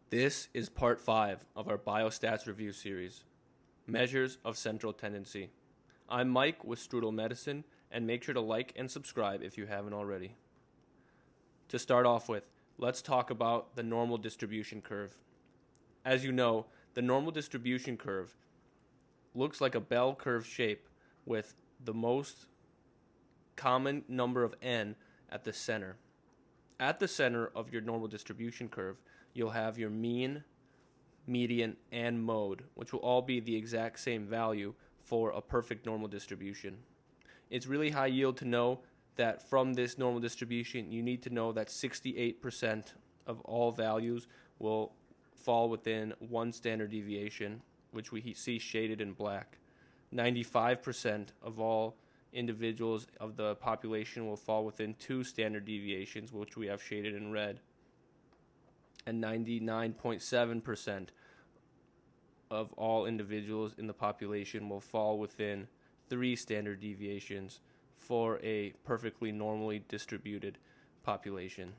This is part 5 of our Biostats review series, Measures of Central Tendency. I'm Mike with Strudel Medicine, and make sure to like and subscribe if you haven't already. To start off with, let's talk about the normal distribution curve. As you know, the normal distribution curve looks like a bell curve shape with the most common number of n at the center. At the center of your normal distribution curve, you'll have your mean, median, and mode, which will all be the exact same value for a perfect normal distribution. It's really high yield to know that from this normal distribution, you need to know that 68% of all values will fall within one standard deviation, which we see shaded in black. 95% of all individuals of the population will fall within two standard deviations, which we have shaded in red. And 99.7% of all individuals in the population will fall within three standard deviations for a perfectly normally distributed population.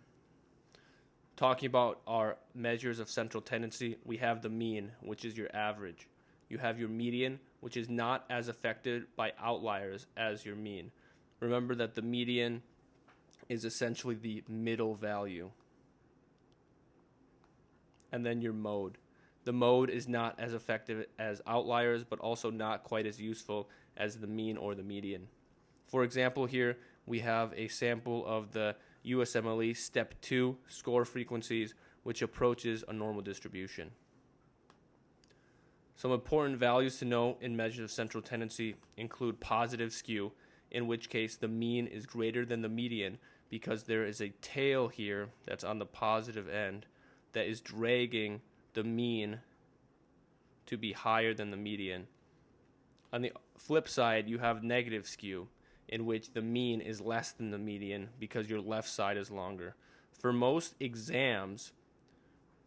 Talking about our measures of central tendency, we have the mean, which is your average. You have your median, which is not as affected by outliers as your mean. Remember that the median is essentially the middle value. And then your mode. The mode is not as effective as outliers, but also not quite as useful as the mean or the median. For example, here we have a sample of the USMLE Step 2 score frequencies, which approaches a normal distribution. Some important values to know in measures of central tendency include positive skew, in which case the mean is greater than the median because there is a tail here that's on the positive end that is dragging the mean to be higher than the median. On the flip side, you have negative skew, in which the mean is less than the median because your left side is longer. For most exams,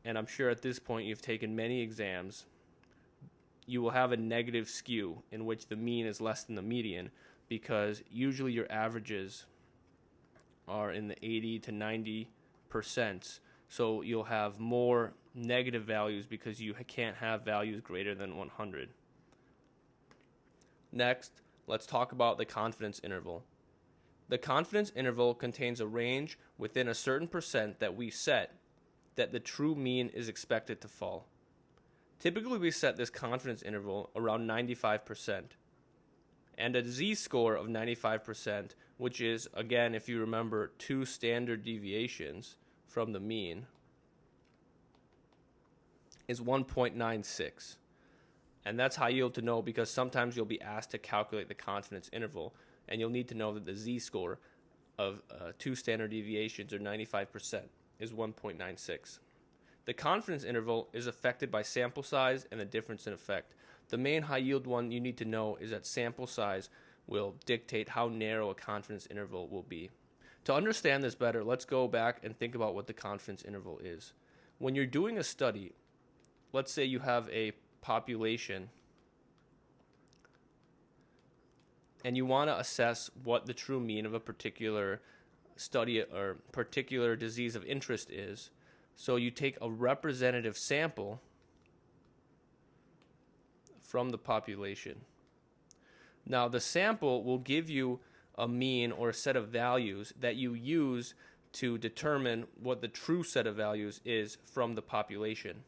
and I'm sure at this point you've taken many exams, you will have a negative skew in which the mean is less than the median because usually your averages are in the 80 to 90%. So you'll have more negative values because you can't have values greater than 100. Next, let's talk about the confidence interval. The confidence interval contains a range within a certain percent that we set that the true mean is expected to fall. Typically, we set this confidence interval around 95%. And a z-score of 95%, which is, again, if you remember, two standard deviations from the mean, is 1.96. And that's high yield to know because sometimes you'll be asked to calculate the confidence interval, and you'll need to know that the z-score of two standard deviations, or 95%, is 1.96. The confidence interval is affected by sample size and the difference in effect. The main high yield one you need to know is that sample size will dictate how narrow a confidence interval will be. To understand this better, let's go back and think about what the confidence interval is. When you're doing a study, let's say you have a population and you want to assess what the true mean of a particular study or particular disease of interest is. So you take a representative sample from the population. Now the sample will give you a mean or a set of values that you use to determine what the true set of values is from the population.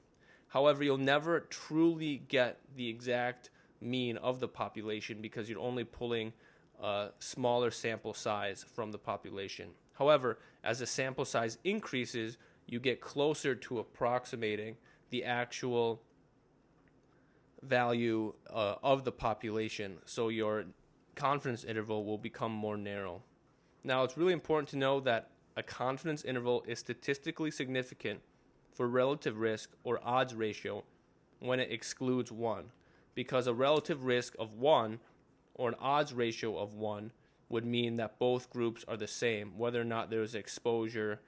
However, you'll never truly get the exact mean of the population because you're only pulling a smaller sample size from the population. However, as the sample size increases, you get closer to approximating the actual value of the population, so your confidence interval will become more narrow. Now, it's really important to know that a confidence interval is statistically significant for relative risk or odds ratio when it excludes 1, because a relative risk of 1 or an odds ratio of 1 would mean that both groups are the same, whether or not there's exposure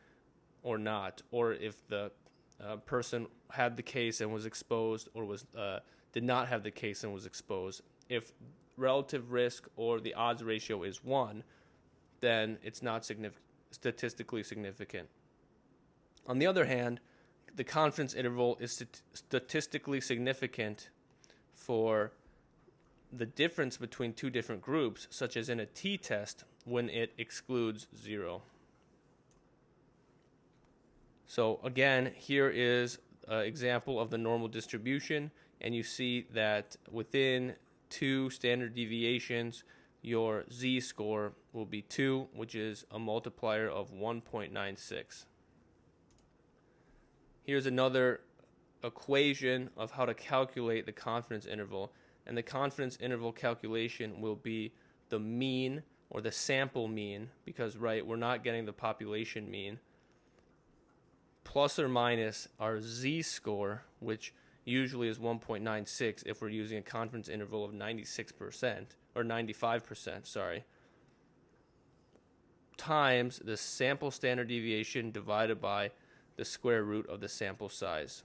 or not, or if the person had the case and was exposed or did not have the case and was exposed. If relative risk or the odds ratio is 1, then it's not statistically significant. On the other hand, the confidence interval is statistically significant for the difference between two different groups, such as in a t-test when it excludes 0. So again, here is an example of the normal distribution, and you see that within 2 standard deviations, your z-score will be 2, which is a multiplier of 1.96. Here's another equation of how to calculate the confidence interval, and the confidence interval calculation will be the mean, or the sample mean, because we're not getting the population mean, plus or minus our z-score, which usually is 1.96 if we're using a confidence interval of 96%, or 95%, times the sample standard deviation divided by the square root of the sample size.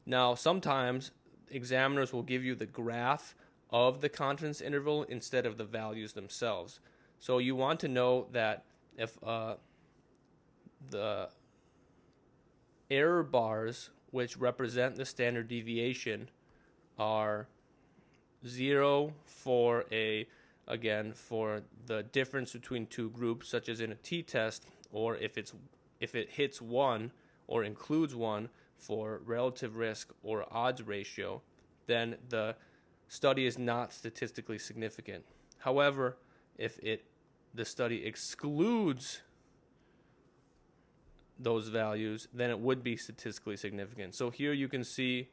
Now, sometimes examiners will give you the graph of the confidence interval instead of the values themselves. So you want to know that if the error bars, which represent the standard deviation, are 0 for for the difference between two groups, such as in a t-test, or if it hits 1 or includes 1 for relative risk or odds ratio, then the study is not statistically significant. However, if the study excludes those values, then it would be statistically significant. So here you can see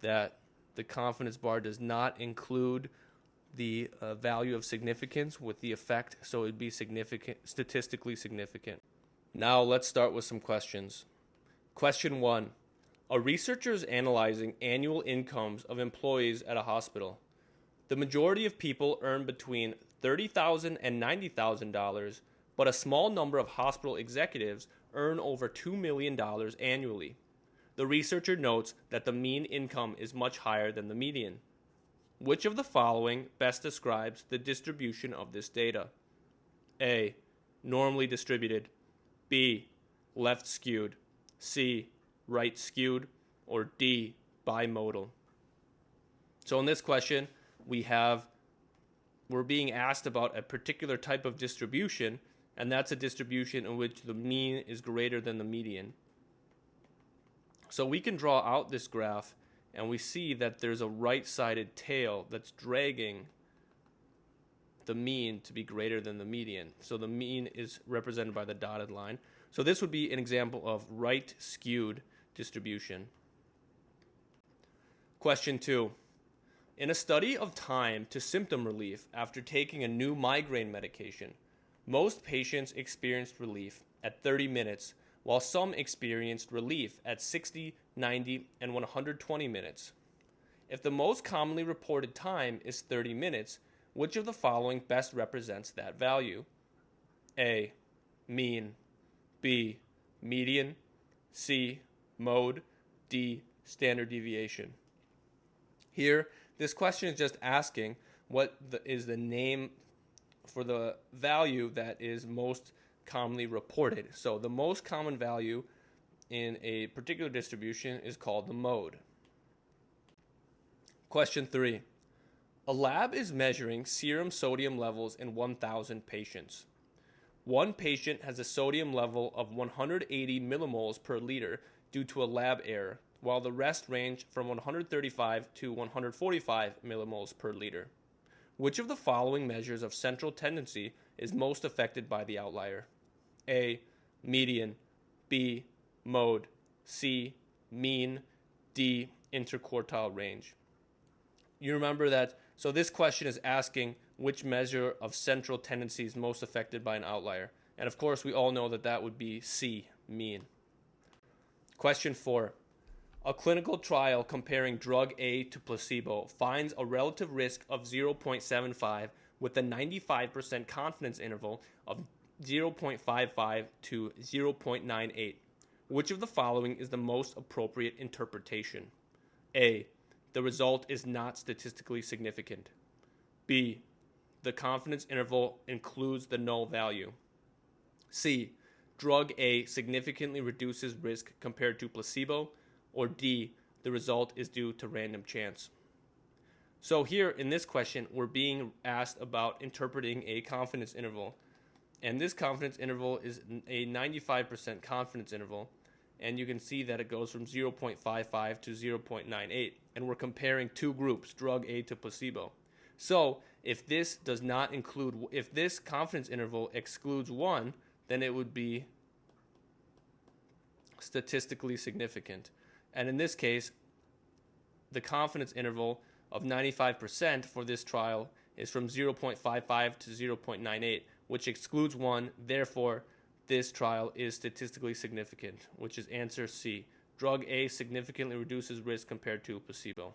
that the confidence bar does not include the value of significance with the effect, so it would be statistically significant. Now let's start with some questions. Question 1. A researcher is analyzing annual incomes of employees at a hospital. The majority of people earn between $30,000 and $90,000, but a small number of hospital executives earn over $2 million annually. The researcher notes that the mean income is much higher than the median. Which of the following best describes the distribution of this data? A. Normally distributed. B. Left skewed. C. Right skewed. Or D. Bimodal. So in this question, we're being asked about a particular type of distribution, and that's a distribution in which the mean is greater than the median. So we can draw out this graph, and we see that there's a right-sided tail that's dragging the mean to be greater than the median. So the mean is represented by the dotted line. So this would be an example of right-skewed distribution. Question 2. In a study of time to symptom relief after taking a new migraine medication, most patients experienced relief at 30 minutes, while some experienced relief at 60, 90, and 120 minutes. If the most commonly reported time is 30 minutes, which of the following best represents that value? A. Mean. B. Median. C. Mode. D. Standard deviation. Here, this question is just asking what is the name for the value that is most commonly reported. So the most common value in a particular distribution is called the mode. Question 3. A lab is measuring serum sodium levels in 1,000 patients. One patient has a sodium level of 180 millimoles per liter due to a lab error, while the rest range from 135 to 145 millimoles per liter. Which of the following measures of central tendency is most affected by the outlier? A. Median. B. Mode. C. Mean. D. Interquartile range. You remember that, so this question is asking which measure of central tendency is most affected by an outlier. And of course, we all know that that would be C. Mean. Question 4. A clinical trial comparing drug A to placebo finds a relative risk of 0.75 with a 95% confidence interval of 0.55 to 0.98. Which of the following is the most appropriate interpretation? A. The result is not statistically significant. B. The confidence interval includes the null value. C. drug A significantly reduces risk compared to placebo, or D, the result is due to random chance. So here in this question, we're being asked about interpreting a confidence interval. And this confidence interval is a 95% confidence interval. And you can see that it goes from 0.55 to 0.98. And we're comparing two groups, drug A to placebo. So if this confidence interval excludes one, then it would be statistically significant. And in this case, the confidence interval of 95% for this trial is from 0.55 to 0.98, which excludes one. Therefore, this trial is statistically significant, which is answer C. Drug A significantly reduces risk compared to placebo.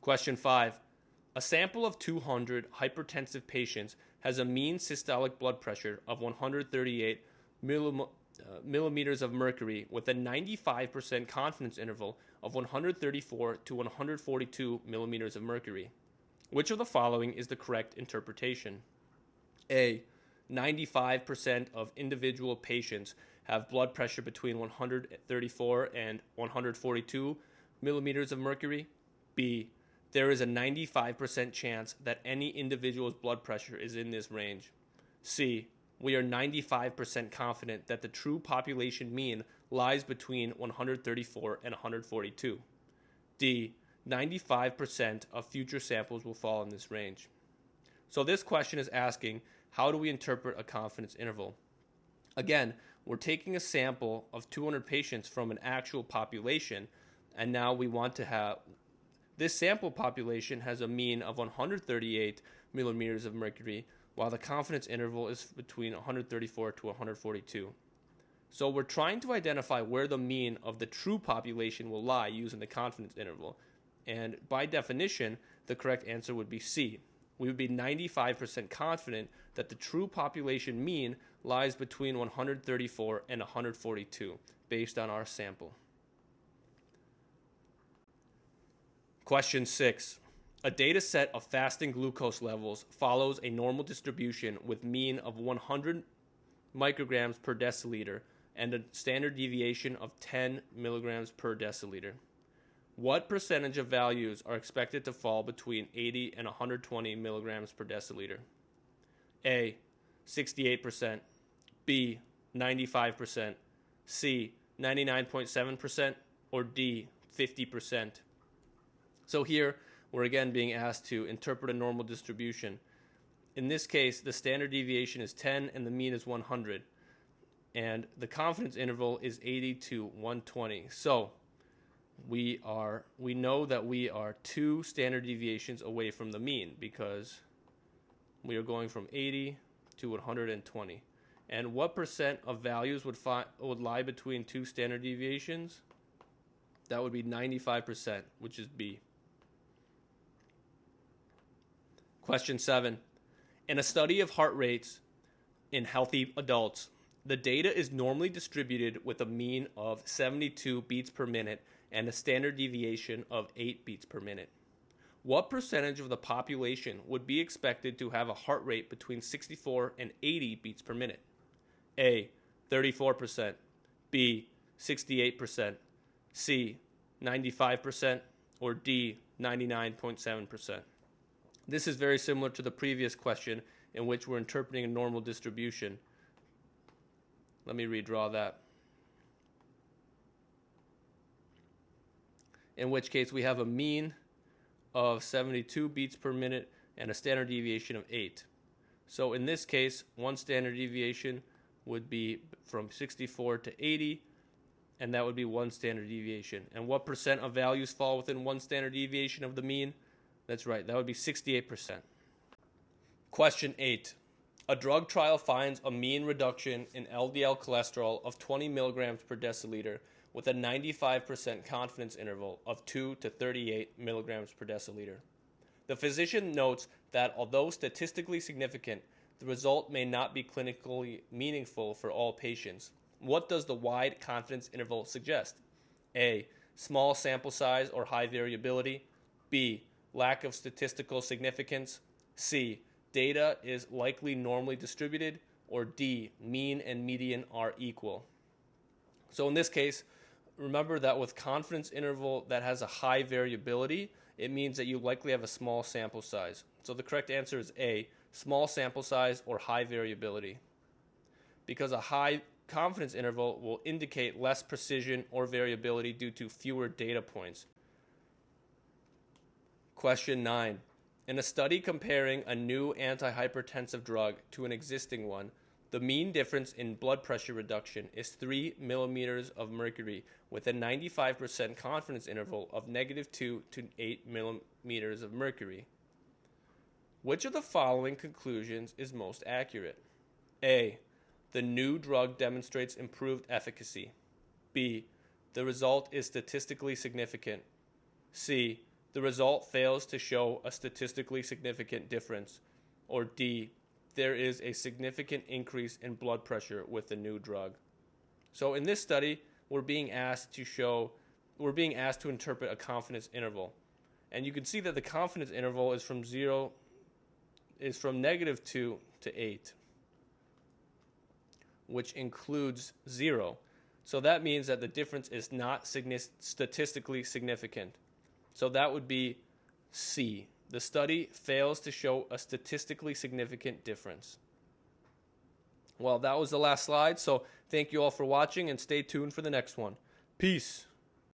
Question 5. A sample of 200 hypertensive patients has a mean systolic blood pressure of 138 millimeters of mercury with a 95% confidence interval of 134 to 142 millimeters of mercury. Which of the following is the correct interpretation? A. 95% of individual patients have blood pressure between 134 and 142 millimeters of mercury. B. There is a 95% chance that any individual's blood pressure is in this range. C. We are 95% confident that the true population mean lies between 134 and 142. D. 95% of future samples will fall in this range. So this question is asking, how do we interpret a confidence interval? Again, we're taking a sample of 200 patients from an actual population, and now we want to have this sample population has a mean of 138 millimeters of mercury, while the confidence interval is between 134 to 142. So we're trying to identify where the mean of the true population will lie using the confidence interval. And by definition, the correct answer would be C. We would be 95% confident that the true population mean lies between 134 and 142 based on our sample. Question 6. A data set of fasting glucose levels follows a normal distribution with mean of 100 micrograms per deciliter and a standard deviation of 10 milligrams per deciliter. What percentage of values are expected to fall between 80 and 120 milligrams per deciliter? A. 68%, B. 95%, C. 99.7%, or D. 50%. So here, we're again being asked to interpret a normal distribution. In this case, the standard deviation is 10 and the mean is 100. And the confidence interval is 80 to 120. So we know that we are 2 standard deviations away from the mean because we are going from 80 to 120. And what percent of values would lie between 2 standard deviations? That would be 95%, which is B. Question 7. In a study of heart rates in healthy adults, the data is normally distributed with a mean of 72 beats per minute and a standard deviation of 8 beats per minute. What percentage of the population would be expected to have a heart rate between 64 and 80 beats per minute? A. 34%, B. 68%, C. 95%, or D. 99.7%. This is very similar to the previous question in which we're interpreting a normal distribution. Let me redraw that. In which case we have a mean of 72 beats per minute and a standard deviation of 8. So in this case, one standard deviation would be from 64 to 80, and that would be one standard deviation. And what percent of values fall within one standard deviation of the mean? That's right, that would be 68%. Question 8. A drug trial finds a mean reduction in LDL cholesterol of 20 milligrams per deciliter with a 95% confidence interval of 2 to 38 milligrams per deciliter. The physician notes that although statistically significant, the result may not be clinically meaningful for all patients. What does the wide confidence interval suggest? A. Small sample size or high variability. B. Lack of statistical significance. C. Data is likely normally distributed. or D, mean and median are equal. So in this case, remember that with confidence interval that has a high variability, it means that you likely have a small sample size. So the correct answer is A, small sample size or high variability. Because a high confidence interval will indicate less precision or variability due to fewer data points. Question 9. In a study comparing a new antihypertensive drug to an existing one, the mean difference in blood pressure reduction is 3 millimeters of mercury with a 95% confidence interval of -2 to 8 millimeters of mercury. Which of the following conclusions is most accurate? A. The new drug demonstrates improved efficacy. B. The result is statistically significant. C. The result fails to show a statistically significant difference. Or D. There is a significant increase in blood pressure with the new drug. So in this study, we're being asked to interpret a confidence interval. And you can see that the confidence interval is from -2 to 8, which includes 0. So that means that the difference is not statistically significant. So that would be C. The study fails to show a statistically significant difference. Well, that was the last slide, so thank you all for watching and stay tuned for the next one. Peace.